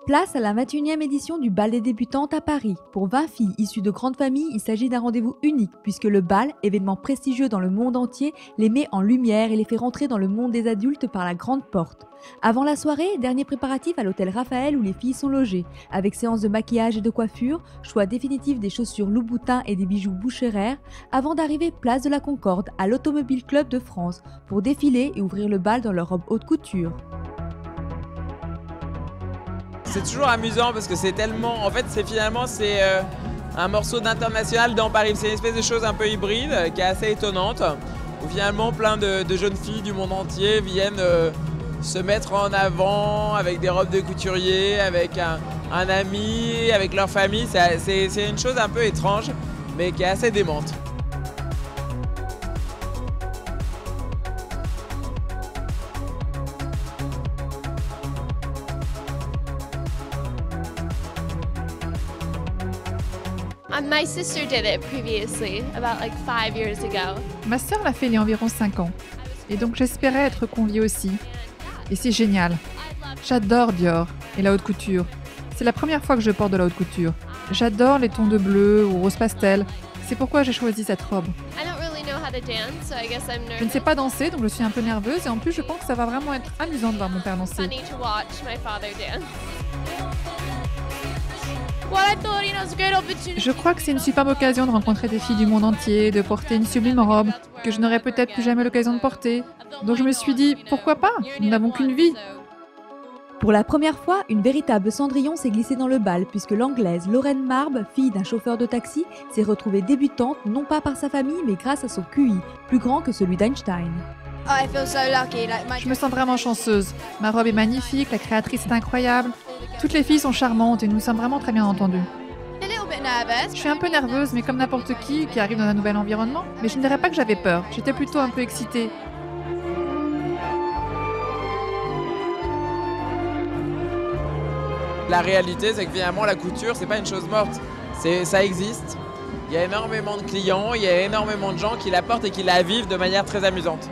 Place à la 21e édition du bal des débutantes à Paris. Pour 20 filles issues de grandes familles, il s'agit d'un rendez-vous unique puisque le bal, événement prestigieux dans le monde entier, les met en lumière et les fait rentrer dans le monde des adultes par la grande porte. Avant la soirée, dernier préparatif à l'hôtel Raphaël où les filles sont logées, avec séance de maquillage et de coiffure, choix définitif des chaussures Louboutin et des bijoux Boucherer, avant d'arriver place de la Concorde à l'Automobile Club de France pour défiler et ouvrir le bal dans leur robe haute couture. C'est toujours amusant parce que c'est tellement... En fait, c'est un morceau d'international dans Paris. C'est une espèce de chose un peu hybride qui est assez étonnante. Où finalement, plein de jeunes filles du monde entier viennent se mettre en avant avec des robes de couturier, avec un ami, avec leur famille. C'est une chose un peu étrange, mais qui est assez démente. My sister did it previously, about like 5 years ago. Ma sœur l'a fait il y a environ 5 ans. Et donc j'espérais être conviée aussi. Et c'est génial. J'adore Dior et la haute couture. C'est la première fois que je porte de la haute couture. J'adore les tons de bleu ou rose pastel. C'est pourquoi j'ai choisi cette robe. I don't really know how to dance, so I guess I'm nervous. Je ne sais pas danser, donc je suis un peu nerveuse. Et en plus, je pense que ça va vraiment être amusant de voir mon père danser. Funny to watch my father dance. Well, I thought, it was a great opportunity. Je crois que c'est une superbe occasion de rencontrer des filles du monde entier, de porter une sublime robe que je n'aurais peut-être plus jamais l'occasion de porter. Donc je me suis dit, pourquoi pas? Nous n'avons qu'une vie. Pour la première fois, une véritable Cendrillon s'est glissée dans le bal puisque l'anglaise Lorraine Marbe, fille d'un chauffeur de taxi, s'est retrouvée débutante non pas par sa famille mais grâce à son QI, plus grand que celui d'Einstein. I feel so lucky. Je me sens vraiment chanceuse. Ma robe est magnifique, la créatrice est incroyable. Toutes les filles sont charmantes et nous sommes vraiment très bien entendues. a little bit nervous. Je suis un peu nerveuse, mais comme n'importe qui arrive dans un nouvel environnement. Mais je ne dirais pas que j'avais peur. J'étais plutôt un peu excitée. La réalité, c'est que finalement, la couture, c'est pas une chose morte. Ça existe. Il y a énormément de clients, il y a énormément de gens qui la portent et qui la vivent de manière très amusante.